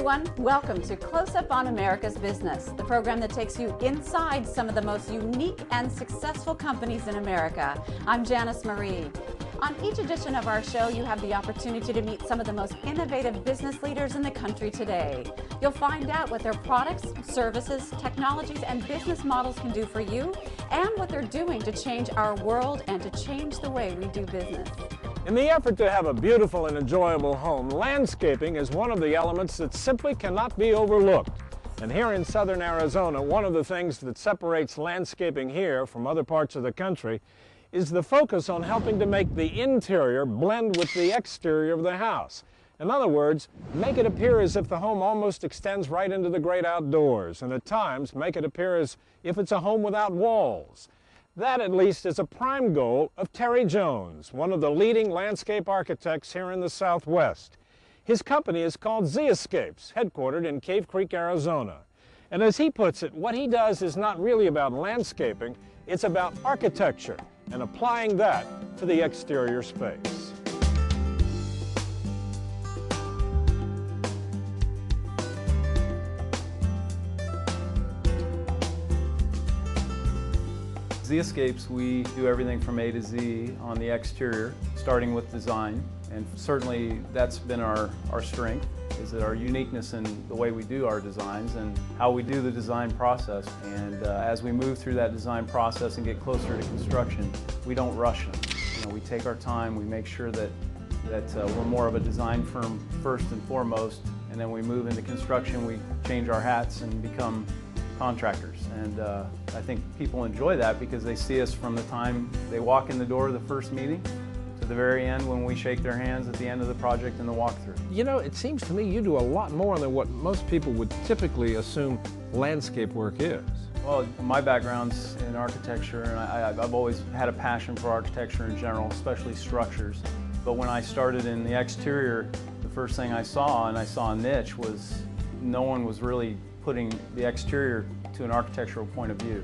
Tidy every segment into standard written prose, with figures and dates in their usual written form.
everyone. Welcome to Close Up on America's Business, the program that takes you inside some of the most unique and successful companies in America. I'm Janice Marie. On each edition of our show, you have the opportunity to meet some of the most innovative business leaders in the country today. You'll find out what their products, services, technologies, and business models can do for you, and what they're doing to change our world and to change the way we do business. In the effort to have a beautiful and enjoyable home, landscaping is one of the elements that simply cannot be overlooked. And here in southern Arizona, one of the things that separates landscaping here from other parts of the country is the focus on helping to make the interior blend with the exterior of the house. In other words, make it appear as if the home almost extends right into the great outdoors, and at times make it appear as if it's a home without walls. That, at least, is a prime goal of Terry Jones, one of the leading landscape architects here in the Southwest. His company is called Xiascapes, headquartered in Cave Creek, Arizona. And as he puts it, what he does is not really about landscaping, it's about architecture and applying that to the exterior space. Xiascapes, we do everything from A to Z on the exterior, starting with design, and certainly that's been our strength, is that our uniqueness in the way we do our designs and how we do the design process. And as we move through that design process and get closer to construction, we don't rush them. You know, we take our time, we make sure that we're more of a design firm first and foremost, and then we move into construction, we change our hats and become contractors. And I think people enjoy that because they see us from the time they walk in the door of the first meeting to the very end when we shake their hands at the end of the project in the walkthrough. You know, it seems to me you do a lot more than what most people would typically assume landscape work is. Well, my background's in architecture, and I've always had a passion for architecture in general, especially structures. But when I started in the exterior, the first thing I saw, and I saw a niche, was no one was really putting the exterior to an architectural point of view.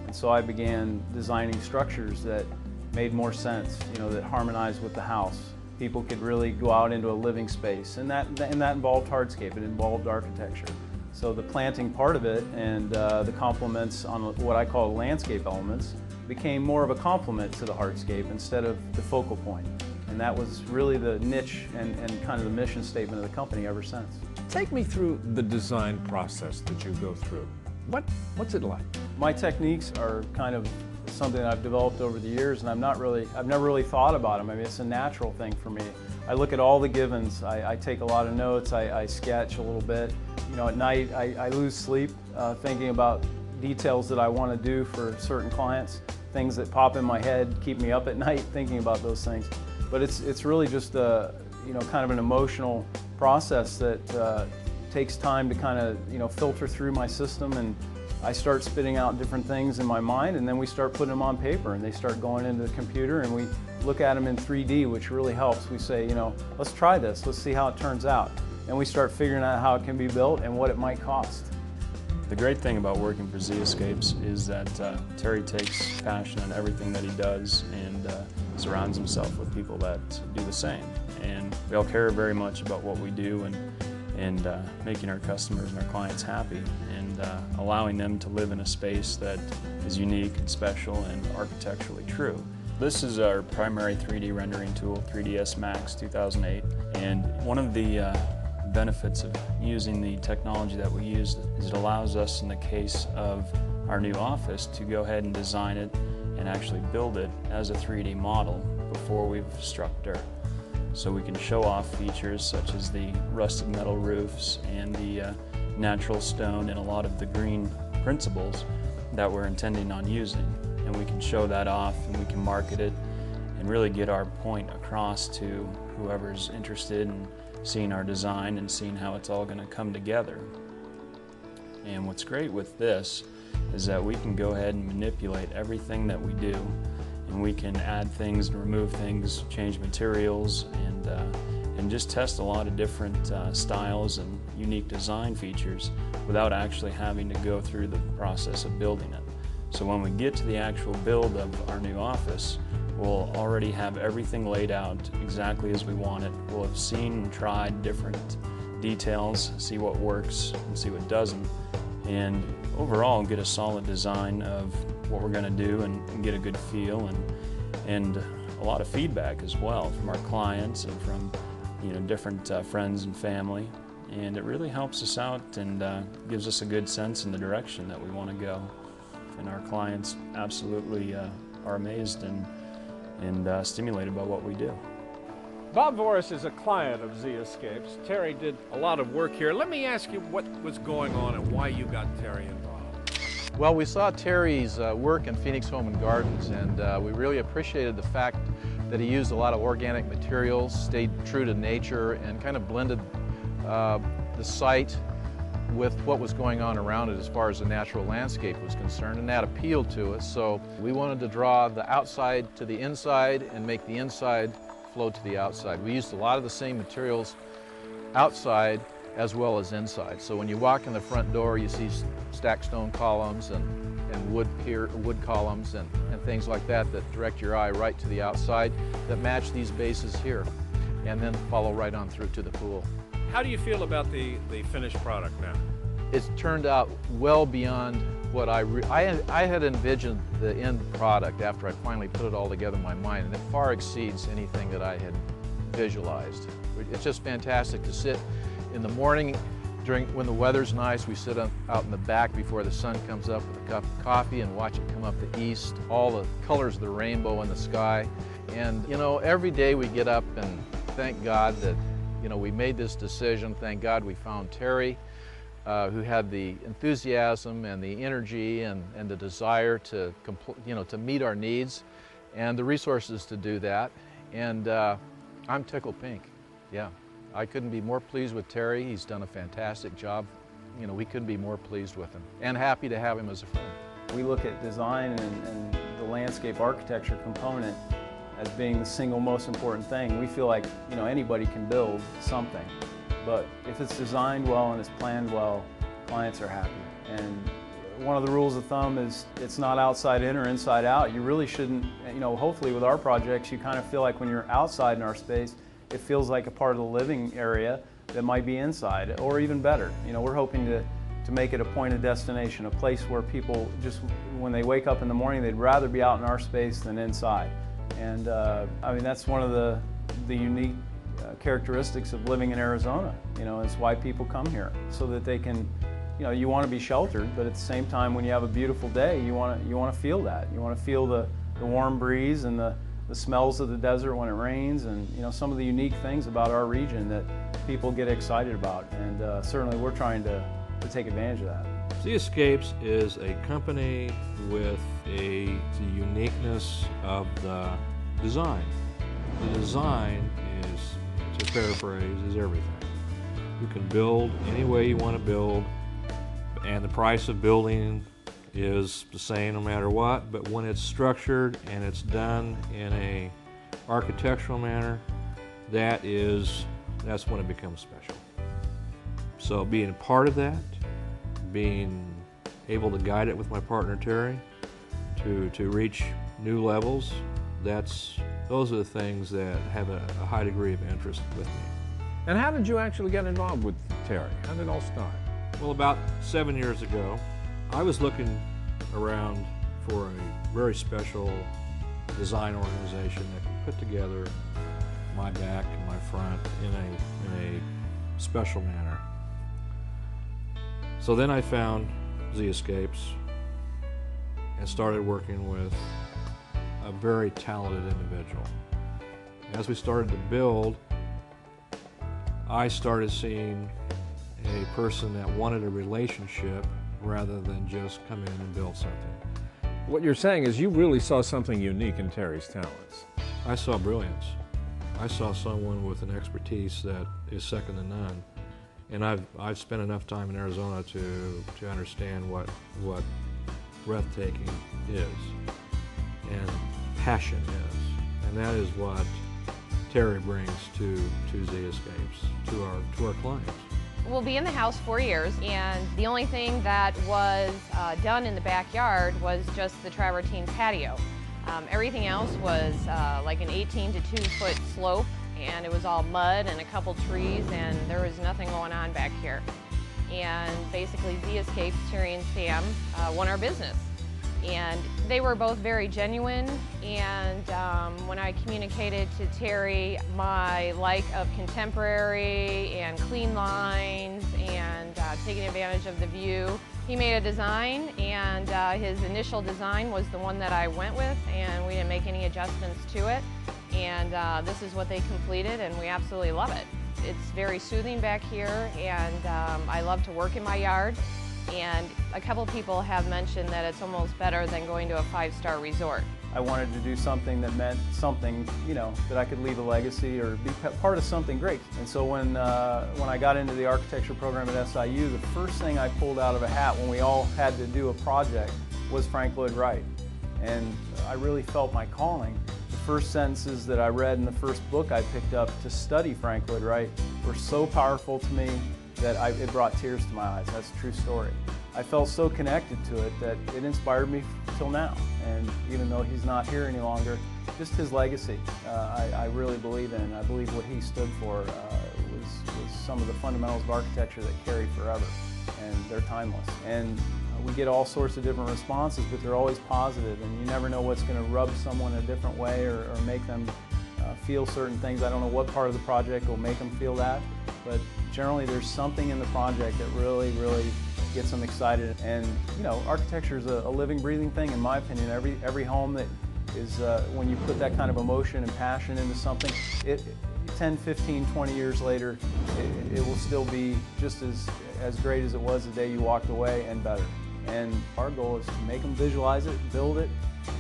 And so I began designing structures that made more sense, you know, that harmonized with the house. People could really go out into a living space, and that involved hardscape, it involved architecture. So the planting part of it and the complements on what I call landscape elements became more of a complement to the hardscape instead of the focal point. And that was really the niche and kind of the mission statement of the company ever since. Take me through the design process that you go through. What's it like? My techniques are kind of something that I've developed over the years, and I've never really thought about them. I mean, it's a natural thing for me. I look at all the givens. I take a lot of notes. I sketch a little bit. You know, at night I lose sleep thinking about details that I want to do for certain clients. Things that pop in my head keep me up at night thinking about those things. But it's really just a, you know, kind of an emotional process that takes time to kind of, you know, filter through my system, and I start spitting out different things in my mind, and then we start putting them on paper, and they start going into the computer, and we look at them in 3D, which really helps. We say, you know, let's try this, let's see how it turns out. And we start figuring out how it can be built and what it might cost. The great thing about working for Xiascapes is that Terry takes passion in everything that he does and surrounds himself with people that do the same. And we all care very much about what we do and making our customers and our clients happy and allowing them to live in a space that is unique and special and architecturally true. This is our primary 3D rendering tool, 3ds Max 2008, and one of the benefits of using the technology that we use is it allows us, in the case of our new office, to go ahead and design it and actually build it as a 3D model before we've struck dirt. So we can show off features such as the rusted metal roofs and the natural stone and a lot of the green principles that we're intending on using. And we can show that off and we can market it and really get our point across to whoever's interested in seeing our design and seeing how it's all going to come together. And what's great with this is that we can go ahead and manipulate everything that we do, and we can add things and remove things, change materials, and just test a lot of different styles and unique design features without actually having to go through the process of building it. So when we get to the actual build of our new office, we'll already have everything laid out exactly as we want it. We'll have seen and tried different details, see what works and see what doesn't, and overall get a solid design of what we're going to do and get a good feel and a lot of feedback as well from our clients and from different friends and family, and it really helps us out and gives us a good sense in the direction that we want to go. And our clients absolutely are amazed and stimulated by what we do. Bob Voris is a client of Xiascapes. Terry did a lot of work here. Let me ask you what was going on and why you got Terry involved. Well, we saw Terry's work in Phoenix Home and Gardens, and we really appreciated the fact that he used a lot of organic materials, stayed true to nature, and kind of blended the site with what was going on around it as far as the natural landscape was concerned, and that appealed to us. So we wanted to draw the outside to the inside and make the inside flow to the outside. We used a lot of the same materials outside as well as inside. So when you walk in the front door, you see stacked stone columns and wood columns and things like that that direct your eye right to the outside that match these bases here, and then follow right on through to the pool. How do you feel about the finished product now? It's turned out well beyond what I had envisioned the end product after I finally put it all together in my mind, and it far exceeds anything that I had visualized. It's just fantastic to sit in the morning when the weather's nice. We sit out in the back before the sun comes up with a cup of coffee and watch it come up the east, all the colors of the rainbow in the sky. And every day we get up and thank God that we made this decision. Thank God we found Terry, who had the enthusiasm and the energy and the desire to meet our needs and the resources to do that. And I'm tickled pink. Yeah, I couldn't be more pleased with Terry. He's done a fantastic job. We couldn't be more pleased with him and happy to have him as a friend. We look at design and the landscape architecture component as being the single most important thing. We feel like anybody can build something, but if it's designed well and it's planned well, clients are happy. And one of the rules of thumb is it's not outside in or inside out. You really shouldn't, hopefully with our projects you kind of feel like when you're outside in our space, it feels like a part of the living area that might be inside, or even better. We're hoping to make it a point of destination, a place where people just, when they wake up in the morning, they'd rather be out in our space than inside. And I mean, that's one of the unique characteristics of living in Arizona. It's why people come here, so that they can, you want to be sheltered, but at the same time, when you have a beautiful day, you want to feel that. You want to feel the warm breeze and the smells of the desert when it rains, and some of the unique things about our region that people get excited about. And certainly we're trying to take advantage of that. Xiascapes is a company with the uniqueness of the design. The design is, to paraphrase, is everything. You can build any way you want to build, and the price of building is the same no matter what, but when it's structured and it's done in a architectural manner, that's when it becomes special. So being a part of that, being able to guide it with my partner Terry to reach new levels, those are the things that have a high degree of interest with me. And how did you actually get involved with Terry? How did it all start? Well, about 7 years ago, I was looking around for a very special design organization that could put together my back and my front in a special manner. So then I found Xiascapes and started working with a very talented individual. As we started to build, I started seeing a person that wanted a relationship rather than just come in and build something. What you're saying is you really saw something unique in Terry's talents. I saw brilliance. I saw someone with an expertise that is second to none. And I've spent enough time in Arizona to understand what breathtaking is and passion is. And that is what Terry brings to Xiascapes, to our clients. We'll be in the house 4 years, and the only thing that was done in the backyard was just the travertine patio. Everything else was like an 18 to 2 foot slope, and it was all mud and a couple trees, and there was nothing going on back here. And basically Xiascapes, Terry and Sam, won our business. And they were both very genuine, and when I communicated to Terry my like of contemporary and clean lines and taking advantage of the view, he made a design, and his initial design was the one that I went with, and we didn't make any adjustments to it. And this is what they completed, and we absolutely love it. It's very soothing back here, and I love to work in my yard. And a couple people have mentioned that it's almost better than going to a 5-star resort. I wanted to do something that meant something, you know, that I could leave a legacy or be part of something great. And so when I got into the architecture program at SIU, the first thing I pulled out of a hat when we all had to do a project was Frank Lloyd Wright. And I really felt my calling. The first sentences that I read in the first book I picked up to study Frank Lloyd Wright were so powerful to me that it brought tears to my eyes. That's a true story. I felt so connected to it that it inspired me till now. And even though he's not here any longer, just his legacy, I really believe in. I believe what he stood for was some of the fundamentals of architecture that carry forever, and they're timeless. And we get all sorts of different responses, but they're always positive, and you never know what's going to rub someone a different way or make them feel certain things. I don't know what part of the project will make them feel that, but generally there's something in the project that really gets them excited. And you know, architecture is a living, breathing thing, in my opinion. Every home that is, when you put that kind of emotion and passion into something, 10, 15, 20 years later, it will still be just as great as it was the day you walked away, and better. And our goal is to make them visualize it, build it,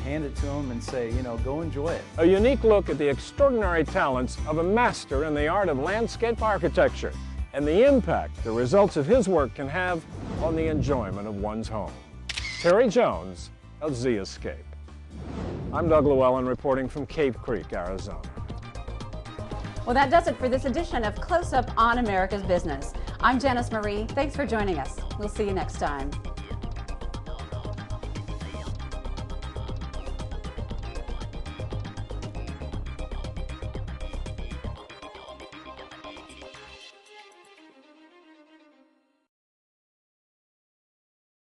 hand it to them and say, you know, go enjoy it. A unique look at the extraordinary talents of a master in the art of landscape architecture and the impact the results of his work can have on the enjoyment of one's home. Terry Jones of Xiascape. I'm Doug Llewellyn reporting from Cave Creek, Arizona. Well, that does it for this edition of Close Up on America's Business. I'm Janice Marie. Thanks for joining us. We'll see you next time.